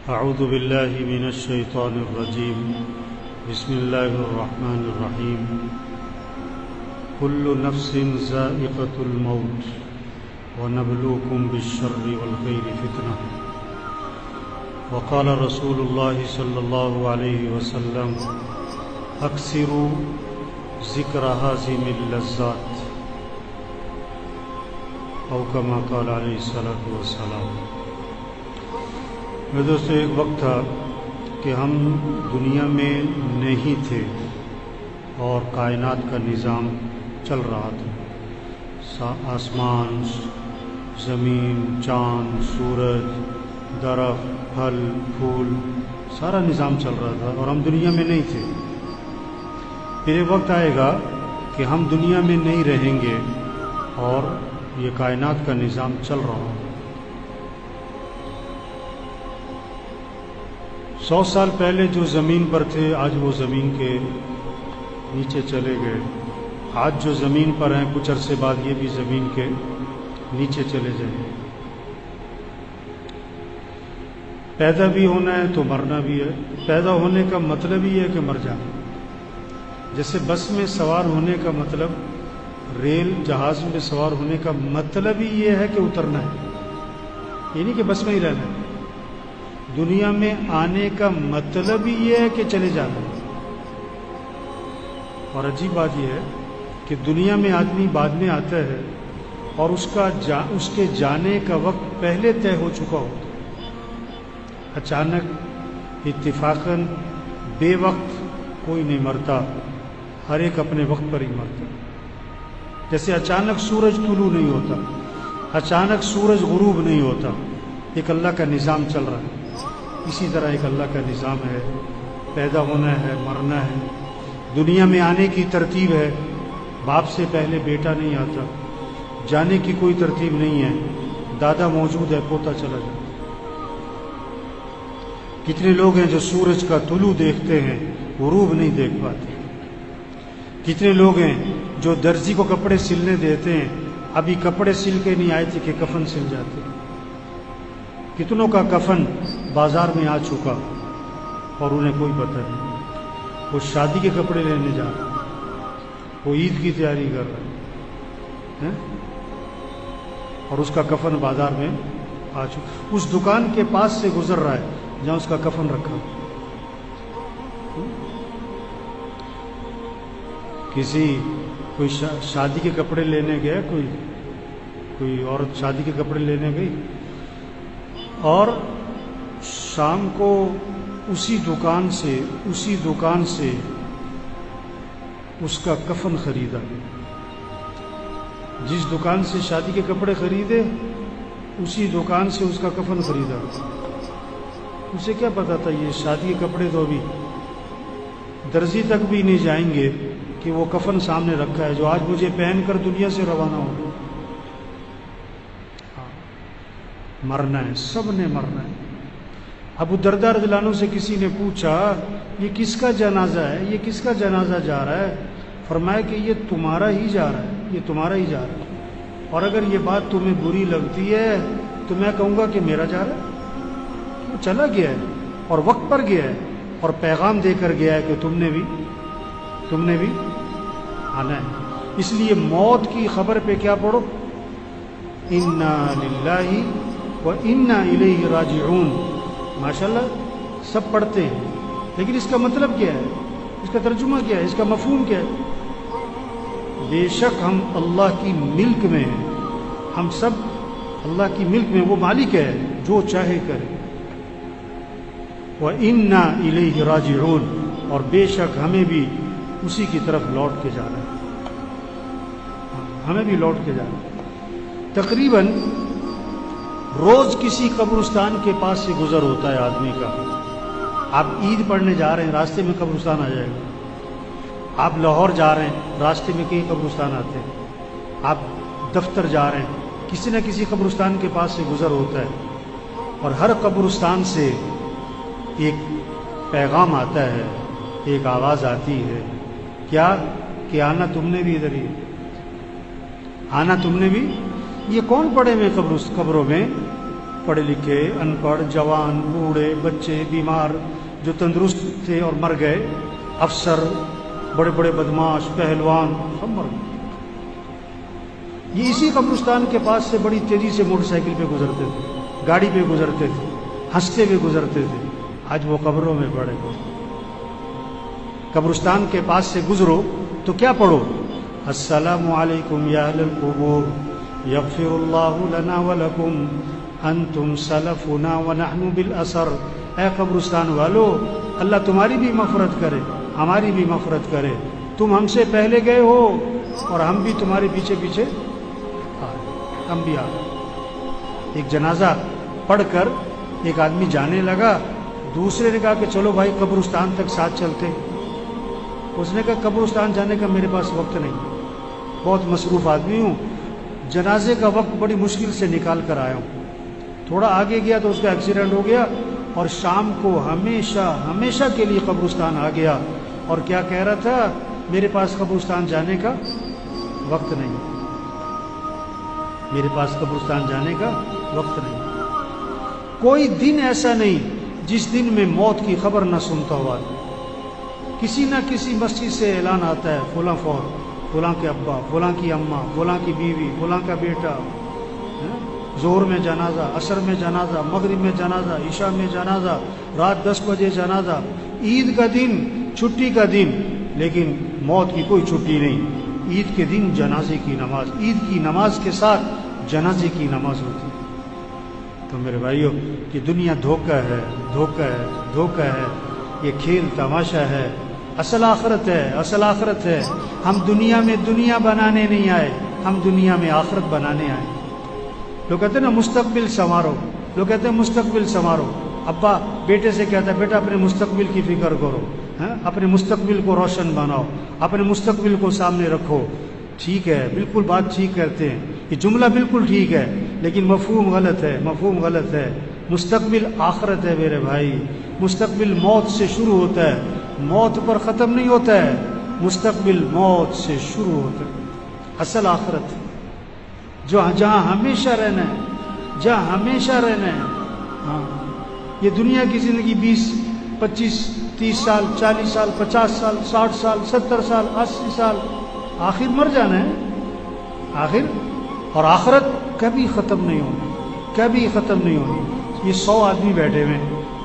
اعوذ باللہ من الشیطان الرجیم بسم اللہ الرحمن الرحیم کل نفس ذائقۃ الموت ونبلوکم بالشر والخیر فتنہ وقال رسول اللہ صلی اللہ علیہ وسلم اکثروا ذکر ہاضم اللذات او کما قال علیہ الصلوۃ والسلام۔ میرے دوستو، ایک وقت تھا کہ ہم دنیا میں نہیں تھے اور کائنات کا نظام چل رہا تھا۔ آسمان، زمین، چاند، سورج، درخت، پھل، پھول، سارا نظام چل رہا تھا اور ہم دنیا میں نہیں تھے۔ پھر ایک وقت آئے گا کہ ہم دنیا میں نہیں رہیں گے اور یہ کائنات کا نظام چل رہا ہے۔ 100 سال پہلے جو زمین پر تھے آج وہ زمین کے نیچے چلے گئے۔ آج جو زمین پر ہیں کچھ عرصے بعد یہ بھی زمین کے نیچے چلے جائیں گے۔ پیدا بھی ہونا ہے تو مرنا بھی ہے۔ پیدا ہونے کا مطلب ہی ہے کہ مر جانا۔ جیسے بس میں سوار ہونے کا مطلب، ریل جہاز میں سوار ہونے کا مطلب ہی یہ ہے کہ اترنا ہے، یہ نہیں کہ بس میں ہی رہنا ہے۔ دنیا میں آنے کا مطلب ہی یہ ہے کہ چلے جانا ہے۔ اور عجیب بات یہ ہے کہ دنیا میں آدمی بعد میں آتا ہے اور اس کے جانے کا وقت پہلے طے ہو چکا ہوتا ہے۔ اچانک اتفاقاً بے وقت کوئی نہیں مرتا، ہر ایک اپنے وقت پر ہی مرتا۔ جیسے اچانک سورج طلوع نہیں ہوتا، اچانک سورج غروب نہیں ہوتا، ایک اللہ کا نظام چل رہا ہے۔ اسی طرح ایک اللہ کا نظام ہے، پیدا ہونا ہے، مرنا ہے، دنیا میں آنے کی ترتیب ہے۔ باپ سے پہلے بیٹا نہیں آتا، جانے کی کوئی ترتیب نہیں ہے، دادا موجود ہے، پوتا چلا جاتا۔ کتنے لوگ ہیں جو سورج کا طلوع دیکھتے ہیں، غروب نہیں دیکھ پاتے۔ کتنے لوگ ہیں جو درزی کو کپڑے سلنے دیتے ہیں، ابھی کپڑے سل کے نہیں آئے تھے کہ کفن سل جاتے۔ کتنوں کا کفن بازار میں آ چکا اور انہیں کوئی پتہ نہیں۔ وہ شادی کے کپڑے لینے جا رہا ہے، وہ عید کی تیاری کر رہا ہے اور اس کا کفن بازار میں آ چکا، اس دکان کے پاس سے گزر رہا ہے جہاں اس کا کفن رکھا۔ کوئی شادی کے کپڑے لینے گیا، کوئی عورت شادی کے کپڑے لینے گئی اور شام کو اسی دکان سے اس کا کفن خریدا۔ جس دکان سے شادی کے کپڑے خریدے اسی دکان سے اس کا کفن خریدا۔ اسے کیا پتا تھا یہ شادی کے کپڑے تو ابھی درزی تک بھی نہیں جائیں گے کہ وہ کفن سامنے رکھا ہے جو آج مجھے پہن کر دنیا سے روانہ ہو۔ مرنا ہے، سب نے مرنا ہے۔ ابو درداء رضی اللہ عنہ سے کسی نے پوچھا یہ کس کا جنازہ ہے، یہ کس کا جنازہ جا رہا ہے؟ فرمایا کہ یہ تمہارا ہی جا رہا ہے، یہ تمہارا ہی جا رہا ہے، اور اگر یہ بات تمہیں بری لگتی ہے تو میں کہوں گا کہ میرا جا رہا ہے۔ وہ چلا گیا ہے اور وقت پر گیا ہے اور پیغام دے کر گیا ہے کہ تم نے بھی آنا ہے۔ اس لیے موت کی خبر پہ کیا پڑھو؟ انا للہ و انا الیہ راجعون۔ ماشاءاللہ سب پڑھتے ہیں، لیکن اس کا مطلب کیا ہے، اس کا ترجمہ کیا ہے، اس کا مفہوم کیا ہے؟ بے شک ہم اللہ کی ملک میں ہیں، ہم سب اللہ کی ملک میں، وہ مالک ہے جو چاہے کرے۔ وَإِنَّا إِلَيْهِ رَاجِعُونَ، اور بے شک ہمیں بھی اسی کی طرف لوٹ کے جانا ہے، ہمیں بھی لوٹ کے جانا ہے۔ تقریباً روز کسی قبرستان کے پاس سے گزر ہوتا ہے آدمی کا۔ آپ عید پڑھنے جا رہے ہیں، راستے میں قبرستان آ جائے گا۔ آپ لاہور جا رہے ہیں، راستے میں کئی قبرستان آتے ہیں۔ آپ دفتر جا رہے ہیں، کسی نہ کسی قبرستان کے پاس سے گزر ہوتا ہے، اور ہر قبرستان سے ایک پیغام آتا ہے، ایک آواز آتی ہے، کیا کہ آنا تم نے بھی ادھر ہی، آنا تم نے بھی۔ یہ کون پڑے ہوئے قبروں میں؟ پڑھے لکھے، ان پڑھ، جوان، بوڑھے، بچے، بیمار، جو تندرست تھے اور مر گئے، افسر، بڑے بڑے بدماش، پہلوان، سب مر گئے۔ یہ اسی قبرستان کے پاس سے بڑی تیزی سے موٹر سائیکل پہ گزرتے تھے، گاڑی پہ گزرتے تھے، ہنستے ہوئے گزرتے تھے۔ آج وہ قبروں میں پڑے گئے۔ قبرستان کے پاس سے گزرو تو کیا پڑھو؟ السلام علیکم یا اہل القبور یغفر اللہ لنا ولکم انتم سلفنا ونحن بالاثر۔ اے قبرستان والو، اللہ تمہاری بھی مغفرت کرے، ہماری بھی مغفرت کرے۔ تم ہم سے پہلے گئے ہو اور ہم بھی تمہارے پیچھے پیچھے ہم بھی آ گئے۔ ایک جنازہ پڑھ کر ایک آدمی جانے لگا، دوسرے نے کہا کہ چلو بھائی قبرستان تک ساتھ چلتے۔ اس نے کہا قبرستان جانے کا میرے پاس وقت نہیں، بہت مصروف آدمی ہوں، جنازے کا وقت بڑی مشکل سے نکال کر آیا ہوں۔ تھوڑا آگے گیا تو اس کا ایکسیڈنٹ ہو گیا اور شام کو ہمیشہ کے لیے قبرستان آ گیا اور کیا کہہ رہا تھا؟ میرے پاس قبرستان جانے کا وقت نہیں، میرے پاس قبرستان جانے کا وقت نہیں۔ کوئی دن ایسا نہیں جس دن میں موت کی خبر نہ سنتا ہوا۔ کسی نہ کسی مسجد سے اعلان آتا ہے، فلاں فوت، فلاں کے ابا، فلاں کی اماں، فلاں کی بیوی، فلاں کا بیٹا، ظہر میں جنازہ، عصر میں جنازہ، مغرب میں جنازہ، عشاء میں جنازہ، رات 10 بجے جنازہ۔ عید کا دن چھٹی کا دن، لیکن موت کی کوئی چھٹی نہیں۔ عید کے دن جنازے کی نماز، عید کی نماز کے ساتھ جنازے کی نماز ہوتی ہے۔ تو میرے بھائیو، یہ دنیا دھوکہ ہے، دھوکہ ہے، دھوکہ ہے، یہ کھیل تماشا ہے۔ اصل آخرت ہے، اصل آخرت ہے۔ ہم دنیا میں دنیا بنانے نہیں آئے، ہم دنیا میں آخرت بنانے آئے۔ لوگ کہتے ہیں نا مستقبل سنوارو، لوگ کہتے ہیں مستقبل سنوارو۔ ابا بیٹے سے کہتا ہے بیٹا اپنے مستقبل کی فکر کرو، اپنے مستقبل کو روشن بناؤ، اپنے مستقبل کو سامنے رکھو۔ ٹھیک ہے، بالکل بات ٹھیک کرتے ہیں، یہ جملہ بالکل ٹھیک ہے، لیکن مفہوم غلط ہے، مفہوم غلط ہے۔ مستقبل آخرت ہے میرے بھائی، مستقبل موت سے شروع ہوتا ہے، موت پر ختم نہیں ہوتا ہے، مستقبل موت سے شروع ہوتا ہے۔ اصل آخرت جہاں ہمیشہ رہنا ہے، جہاں ہمیشہ رہنا ہے۔ ہاں، یہ دنیا کی زندگی 20 25 30 سال، 40 سال، 50 سال، 60 سال، 70 سال، 80 سال، آخر مر جانا ہے آخر۔ اور آخرت کبھی ختم نہیں ہونی، کبھی ختم نہیں ہونی۔ یہ 100 آدمی بیٹھے ہوئے،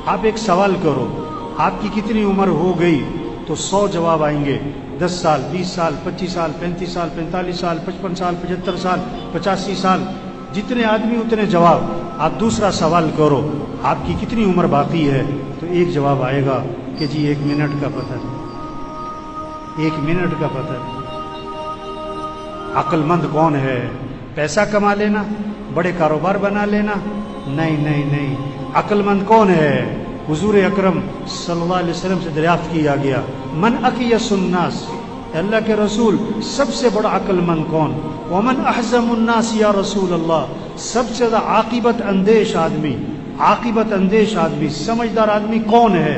آپ ایک سوال کرو، آپ کی کتنی عمر ہو گئی؟ تو 100 جواب آئیں گے۔ 10 سال، 20 سال، 25 سال، 35 سال، 45 سال، 55 سال، 75 سال، 85 سال، جتنے آدمی اتنے جواب۔ آپ دوسرا سوال کرو، آپ کی کتنی عمر باقی ہے؟ تو ایک جواب آئے گا کہ جی 1 منٹ کا پتہ نہیں، 1 منٹ کا پتہ نہیں۔ عقل مند کون ہے؟ پیسہ کما لینا، بڑے کاروبار بنا لینا؟ نہیں نہیں نہیں۔ عقل مند کون ہے؟ حضور اکرم صلی اللہ علیہ وسلم سے دریافت کیا گیا، من اقیس الناس، اللہ کے رسول سب سے بڑا عقل مند کون؟ ومن احزم الناس یا رسول اللہ، سب سے زیادہ عاقبت اندیش آدمی، عاقبت اندیش آدمی، سمجھدار آدمی کون ہے؟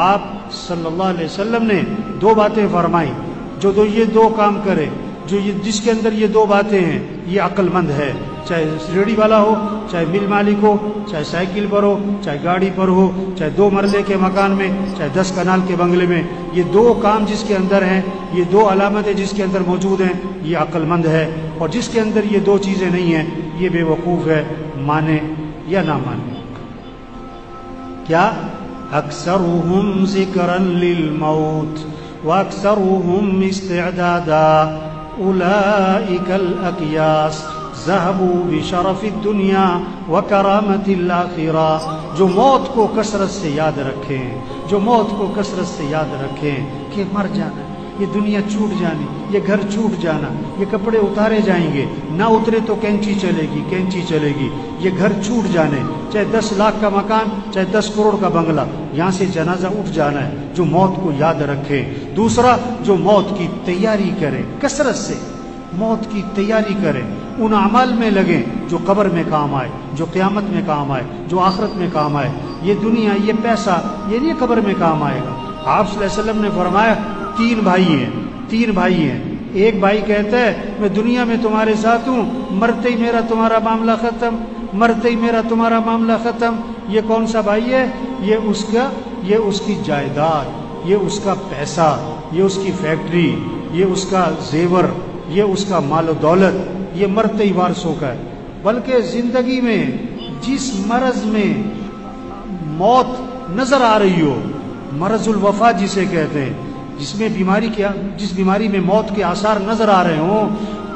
آپ صلی اللہ علیہ وسلم نے 2 باتیں فرمائیں، جو یہ 2 کام کرے، جس کے اندر یہ 2 باتیں ہیں، یہ عقل مند ہے۔ چاہے ریڑھی والا ہو، چاہے مل مالک ہو، چاہے سائیکل پر ہو، چاہے گاڑی پر ہو، چاہے 2 مرلے کے مکان میں، چاہے 10 کنال کے بنگلے میں، یہ 2 کام جس کے اندر ہیں، یہ 2 علامتیں جس کے اندر موجود ہیں، یہ عقل مند ہے۔ اور جس کے اندر یہ 2 چیزیں نہیں ہیں، یہ بے وقوف ہے، مانے یا نہ مانے۔ کیا؟ اکثرهم ذکرا للموت واکثرهم استعدادا اولئک الاکیاس ذهبوا بشرف الدنیا وکرامت الآخرہ۔ جو موت کو کثرت سے یاد رکھیں، جو موت کو کثرت سے یاد رکھیں کہ مر جانا، یہ دنیا چھوٹ جانی، یہ گھر چھوٹ جانا، یہ کپڑے اتارے جائیں گے، نہ اترے تو کینچی چلے گی، کینچی چلے گی، یہ گھر چھوٹ جانے، چاہے 10 لاکھ کا مکان، چاہے 10 کروڑ کا بنگلہ، یہاں سے جنازہ اٹھ جانا ہے۔ جو موت کو یاد رکھے۔ دوسرا، جو موت کی تیاری کرے، کثرت سے موت کی تیاری کریں، ان اعمال میں لگیں جو قبر میں کام آئے، جو قیامت میں کام آئے، جو آخرت میں کام آئے۔ یہ دنیا، یہ پیسہ، یہ نہیں قبر میں کام آئے گا۔ آپ صلی اللہ علیہ وسلم نے فرمایا 3 بھائی ہیں، ایک بھائی کہتا ہے میں دنیا میں تمہارے ساتھ ہوں، مرتے ہی میرا تمہارا معاملہ ختم، مرتے ہی میرا تمہارا معاملہ ختم. یہ کون سا بھائی ہے؟ یہ اس کی جائیداد، یہ اس کا پیسہ، یہ اس کی فیکٹری، یہ اس کا زیور، یہ اس کا مال و دولت، یہ مرتے ہی وارثوں کا ہے. بلکہ زندگی میں جس مرض میں موت نظر آ رہی ہو، مرض الوفا جسے کہتے ہیں، جس بیماری میں موت کے آثار نظر آ رہے ہوں،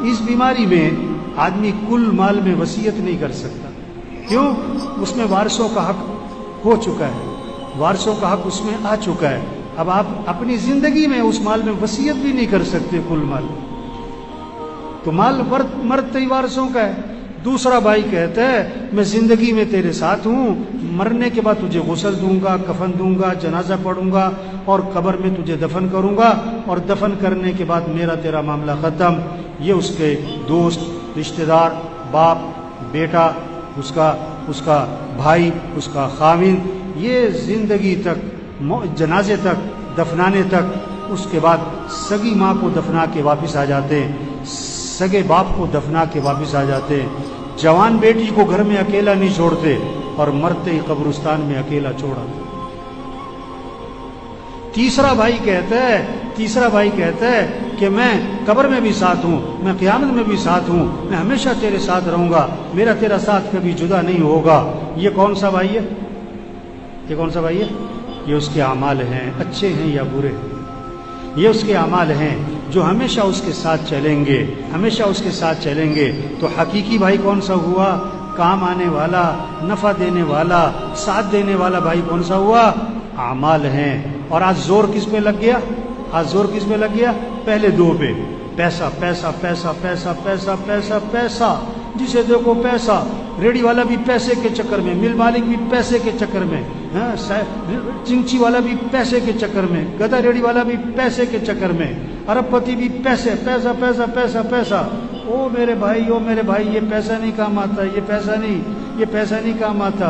اس بیماری میں آدمی کل مال میں وصیت نہیں کر سکتا. کیوں؟ اس میں وارثوں کا حق ہو چکا ہے، وارثوں کا حق اس میں آ چکا ہے. اب آپ اپنی زندگی میں اس مال میں وصیت بھی نہیں کر سکتے کل مال، تو مال مرتے ہی وارثوں کا ہے. دوسرا بھائی کہتا ہے میں زندگی میں تیرے ساتھ ہوں، مرنے کے بعد تجھے غسل دوں گا، کفن دوں گا، جنازہ پڑھوں گا اور قبر میں تجھے دفن کروں گا، اور دفن کرنے کے بعد میرا تیرا معاملہ ختم. یہ اس کے دوست، رشتہ دار، باپ، بیٹا، اس کا بھائی، اس کا خاوند، یہ زندگی تک، جنازے تک، دفنانے تک. اس کے بعد سگی ماں کو دفنا کے واپس آ جاتے ہیں، سگے باپ کو دفنا کے واپس آ جاتے ہیں. جوان بیٹی کو گھر میں اکیلا نہیں چھوڑتے اور مرتے ہی قبرستان میں اکیلا چھوڑا. تیسرا بھائی کہتا ہے کہ میں قبر میں بھی ساتھ ہوں، میں قیامت میں بھی ساتھ ہوں، میں ہمیشہ تیرے ساتھ رہوں گا، میرا تیرا ساتھ کبھی جدا نہیں ہوگا. یہ کون سا بھائی ہے؟ یہ اس کے اعمال ہیں، اچھے ہیں یا برے. یہ اس کے اعمال ہیں جو ہمیشہ اس کے ساتھ چلیں گے. تو حقیقی بھائی کون سا ہوا؟ کام آنے والا، نفع دینے والا، ساتھ دینے والا بھائی کون سا ہوا؟ اعمال ہیں. اور آج زور کس پہ لگ گیا؟ پہلے دو پہ، پیسہ پیسہ پیسہ پیسہ پیسہ پیسہ پیسہ. جسے دیکھو پیسہ. ریڑی والا بھی پیسے کے چکر میں، مل مالک بھی پیسے کے چکر میں، چنچی والا بھی پیسے کے چکر میں، گدا ریڑی والا بھی پیسے کے چکر میں، ارب پتی بھی پیسہ پیسہ پیسہ پیسہ. او میرے بھائی، یہ پیسہ نہیں کام آتا، یہ پیسہ نہیں کام آتا.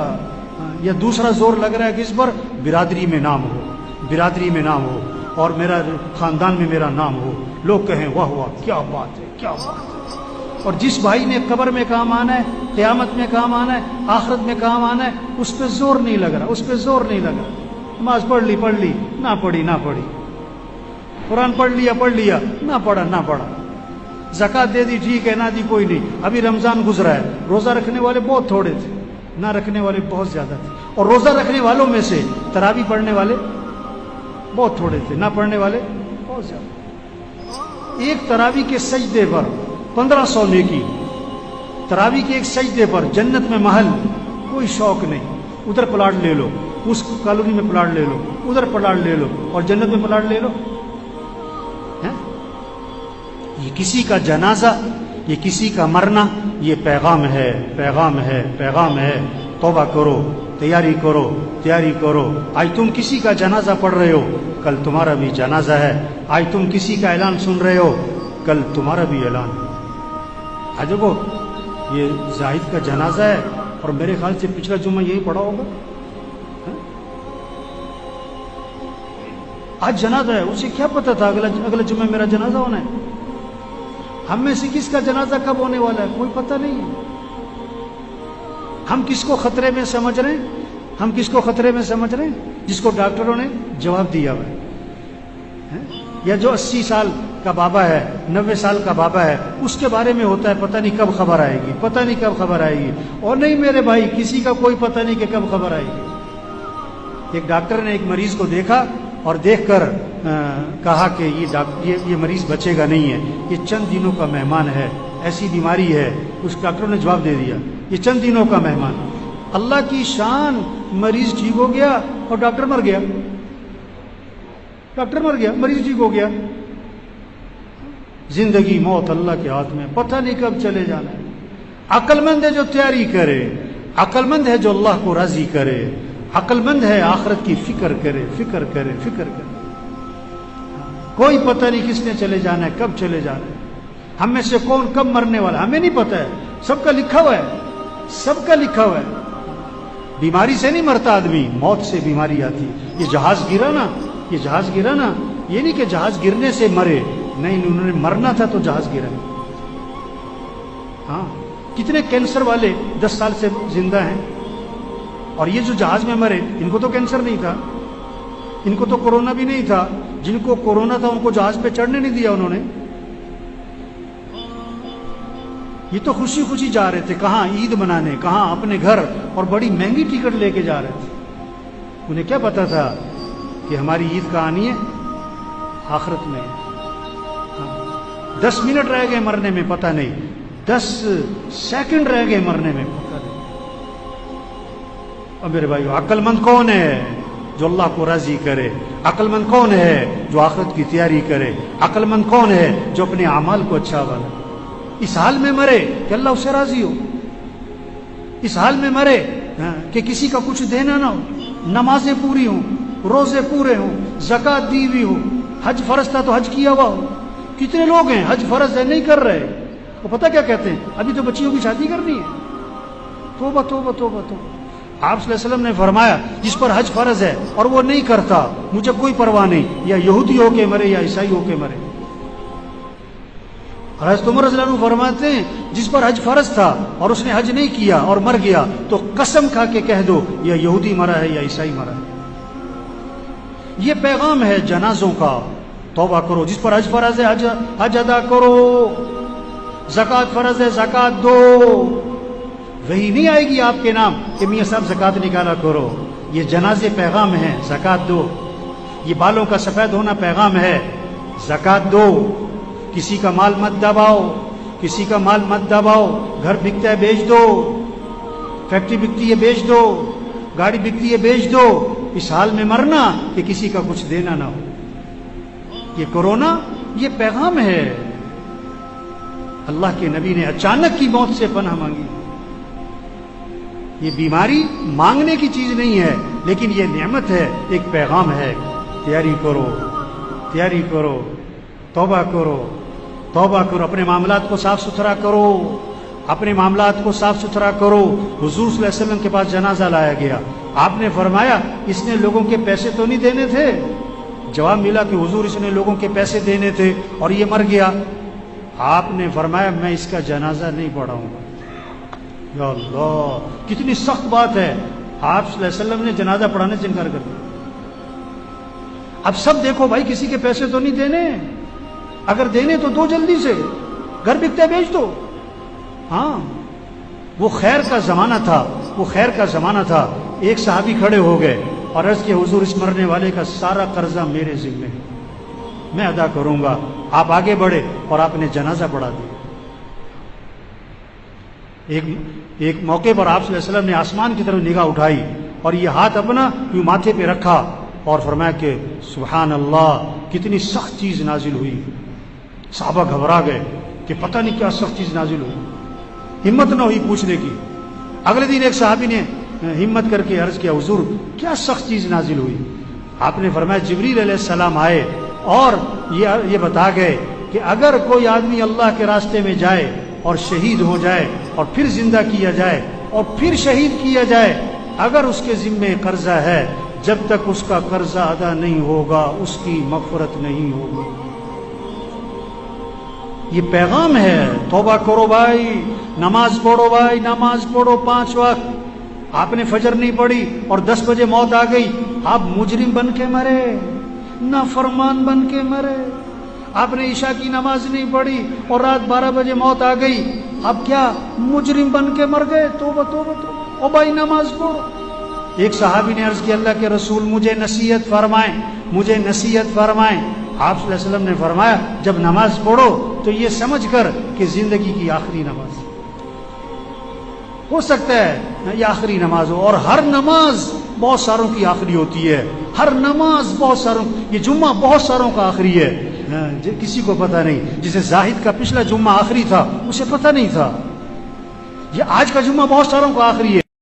یا دوسرا زور لگ رہا ہے کس پر؟ برادری میں نام ہو اور میرا خاندان میں میرا نام ہو، لوگ کہیں واہ واہ کیا بات ہے. اور جس بھائی نے قبر میں کام آنا ہے، قیامت میں کام آنا ہے، آخرت میں کام آنا ہے، اس پہ زور نہیں لگ رہا. نماز پڑھ لی، نہ پڑھی. قرآن پڑھ لیا، نہ پڑھا. زکات دے دی، ٹھیک ہے، نہ دی کوئی نہیں. ابھی رمضان گزرا ہے، روزہ رکھنے والے بہت تھوڑے تھے، نہ رکھنے والے بہت زیادہ تھے. اور روزہ رکھنے والوں میں سے تراویح پڑھنے والے بہت تھوڑے تھے، نہ پڑھنے والے بہت زیادہ. ایک تراویح کے سجدے پر 1500 نیکی. تراویح کے ایک سجدے پر جنت میں محل، کوئی شوق نہیں. ادھر پلاٹ لے لو، اس کالونی میں پلاٹ لے لو، ادھر پلاٹ لے لو اور جنت میں پلاٹ لے لو. یہ کسی کا جنازہ، یہ کسی کا مرنا، یہ پیغام ہے. توبہ کرو، تیاری کرو. آج تم کسی کا جنازہ پڑھ رہے ہو، کل تمہارا بھی جنازہ ہے. آج تم کسی کا اعلان سن رہے ہو، کل تمہارا بھی اعلان. آج دیکھو یہ زاہد کا جنازہ ہے اور میرے خیال سے پچھلا جمعہ یہی پڑھا ہوگا. آج جنازہ ہے، اسے کیا پتا تھا اگلے جمعہ میرا جنازہ ہونا ہے؟ ہم میں سے کس کا جنازہ کب ہونے والا ہے کوئی پتہ نہیں ہے. ہم کس کو خطرے میں سمجھ رہے ہیں؟ جس کو ڈاکٹروں نے جواب دیا ہے. یا جو 80 سال کا بابا ہے، 90 سال کا بابا ہے، اس کے بارے میں ہوتا ہے پتہ نہیں کب خبر آئے گی. اور نہیں میرے بھائی، کسی کا کوئی پتہ نہیں کہ کب خبر آئے گی. ایک ڈاکٹر نے ایک مریض کو دیکھا اور دیکھ کر کہا کہ یہ مریض بچے گا نہیں ہے، یہ چند دنوں کا مہمان ہے، ایسی بیماری ہے. اس ڈاکٹر نے جواب دے دیا یہ چند دنوں کا مہمان. اللہ کی شان، مریض ٹھیک ہو گیا اور ڈاکٹر مر گیا، مریض ٹھیک ہو گیا. زندگی موت اللہ کے ہاتھ میں، پتہ نہیں کب چلے جانا ہے. عقل مند ہے جو تیاری کرے، عقل مند ہے جو اللہ کو راضی کرے، عقل مند ہے آخرت کی فکر کرے. کوئی پتہ نہیں کس نے چلے جانا ہے، کب چلے جانا ہے. ہم میں سے کون کب مرنے والا ہمیں نہیں پتہ ہے. سب کا لکھا ہوا ہے. بیماری سے نہیں مرتا آدمی، موت سے بیماری آتی. یہ جہاز گرا نا، یہ نہیں کہ جہاز گرنے سے مرے، نہیں، انہوں نے مرنا تھا تو جہاز گرا. ہاں، کتنے کینسر والے 10 سال سے زندہ ہیں، اور یہ جو جہاز میں مرے ان کو تو کینسر نہیں تھا، ان کو تو کورونا بھی نہیں تھا، جن کو کورونا تھا ان کو جہاز پہ چڑھنے نہیں دیا انہوں نے. یہ تو خوشی خوشی جا رہے تھے، کہاں عید منانے، کہاں اپنے گھر، اور بڑی مہنگی ٹکٹ لے کے جا رہے تھے. انہیں کیا پتا تھا کہ ہماری عید کہاں آنی ہے؟ آخرت میں. 10 منٹ رہ گئے مرنے میں، پتہ نہیں، 10 سیکنڈ رہ گئے مرنے میں، پتہ نہیں. اور میرے بھائیو، عقل مند کون ہے جو اللہ کو راضی کرے؟ عقل مند کون ہے جو آخرت کی تیاری کرے؟ عقل مند کون ہے جو اپنے اعمال کو اچھا بنائے؟ اس حال میں مرے کہ اللہ اسے راضی ہو، اس حال میں مرے کہ کسی کا کچھ دینا نہ ہو، نمازیں پوری ہوں، روزے پورے ہوں، زکوٰۃ دی ہوئی ہو، حج فرض تھا تو حج کیا ہوا ہو. کتنے لوگ ہیں حج فرض ہے نہیں کر رہے، وہ پتہ کیا کہتے ہیں؟ ابھی تو بچیوں کی شادی کرنی ہے. توبہ توبہ توبہ توبہ. آپ صلی اللہ علیہ وسلم نے فرمایا جس پر حج فرض ہے اور وہ نہیں کرتا، مجھے کوئی پرواہ نہیں، یا یہودی ہو کے مرے یا عیسائی ہو کے مرے. حضرت عمر رضی اللہ عنہ فرماتے ہیں جس پر حج فرض تھا اور اس نے حج نہیں کیا اور مر گیا تو قسم کھا کے کہہ دو یا یہودی مرا ہے یا عیسائی مرا ہے. یہ پیغام ہے جنازوں کا. توبہ کرو. جس پر حج فرض ہے حج ادا کرو، زکوٰۃ فرض ہے زکوٰۃ دو. وہی نہیں آئے گی آپ کے نام کہ میاں صاحب زکوٰۃ نکالا کرو. یہ جنازے پیغام ہے، زکوٰۃ دو. یہ بالوں کا سفید ہونا پیغام ہے، زکوٰۃ دو. کسی کا مال مت دباؤ، کسی کا مال مت دباؤ. گھر بکتا ہے بیچ دو، فیکٹری بکتی ہے بیچ دو، گاڑی بکتی ہے بیچ دو. اس حال میں مرنا کہ کسی کا کچھ دینا نہ ہو. یہ کورونا یہ پیغام ہے. اللہ کے نبی نے اچانک کی موت سے پناہ مانگی. یہ بیماری مانگنے کی چیز نہیں ہے، لیکن یہ نعمت ہے، ایک پیغام ہے. تیاری کرو، تیاری کرو، توبہ کرو، توبہ کرو. اپنے معاملات کو صاف ستھرا کرو، اپنے معاملات کو صاف ستھرا کرو. حضور صلی اللہ علیہ وسلم کے پاس جنازہ لایا گیا. آپ نے فرمایا اس نے لوگوں کے پیسے تو نہیں دینے تھے؟ جواب ملا کہ حضور اس نے لوگوں کے پیسے دینے تھے اور یہ مر گیا. آپ نے فرمایا میں اس کا جنازہ نہیں پڑھاؤں گا. یا اللہ، کتنی سخت بات ہے. آپ صلی اللہ علیہ وسلم نے جنازہ پڑھانے سے انکار کر دیا. اب سب دیکھو بھائی، کسی کے پیسے تو نہیں دینے، اگر دینے تو دو جلدی سے، گھر بکتا بیچ دو. ہاں، وہ خیر کا زمانہ تھا، وہ خیر کا زمانہ تھا. ایک صحابی کھڑے ہو گئے اور عرض کیا حضور اس مرنے والے کا سارا قرضہ میرے ذمہ ہے، میں ادا کروں گا. آپ آگے بڑھے اور آپ نے جنازہ پڑھا دیا. ایک موقع پر آپ صلی اللہ علیہ وسلم نے آسمان کی طرف نگاہ اٹھائی اور یہ ہاتھ اپنا یوں ماتھے پہ رکھا اور فرمایا کہ سبحان اللہ، کتنی سخت چیز نازل ہوئی. صحابہ گھبرا گئے کہ پتہ نہیں کیا سخت چیز نازل ہوئی. ہمت نہ ہوئی پوچھنے کی. اگلے دن ایک صحابی نے ہمت کر کے عرض کیا حضور کیا سخت چیز نازل ہوئی؟ آپ نے فرمایا جبریل علیہ السلام آئے اور یہ بتا گئے کہ اگر کوئی آدمی اللہ کے راستے میں جائے اور شہید ہو جائے اور پھر زندہ کیا جائے اور پھر شہید کیا جائے، اگر اس کے ذمے قرضہ ہے، جب تک اس کا قرضہ ادا نہیں ہوگا اس کی مغفرت نہیں ہوگی. یہ پیغام ہے. توبہ کرو بھائی، نماز پڑھو بھائی، نماز پڑھو 5 وقت. آپ نے فجر نہیں پڑھی اور 10 بجے موت آ گئی، آپ مجرم بن کے مرے، نافرمان بن کے مرے. آپ نے عشاء کی نماز نہیں پڑھی اور رات 12 بجے موت آ گئی، اب کیا مجرم بن کے مر گئے. توبہ توبہ توبہ. او بھائی نماز پڑھو. ایک صحابی نے عرض کی اللہ کے رسول مجھے نصیحت فرمائیں، مجھے نصیحت فرمائیں. آپ صلی اللہ علیہ وسلم نے فرمایا جب نماز پڑھو تو یہ سمجھ کر کہ زندگی کی آخری نماز ہو سکتا ہے یہ آخری نماز ہو، اور ہر نماز بہت ساروں کی آخری ہوتی ہے. ہر نماز بہت ساروں، یہ جمعہ بہت ساروں کا آخری ہے، کسی کو پتہ نہیں. جسے زاہد کا پچھلا جمعہ آخری تھا اسے پتہ نہیں تھا. یہ آج کا جمعہ بہت ساروں کا آخری ہے.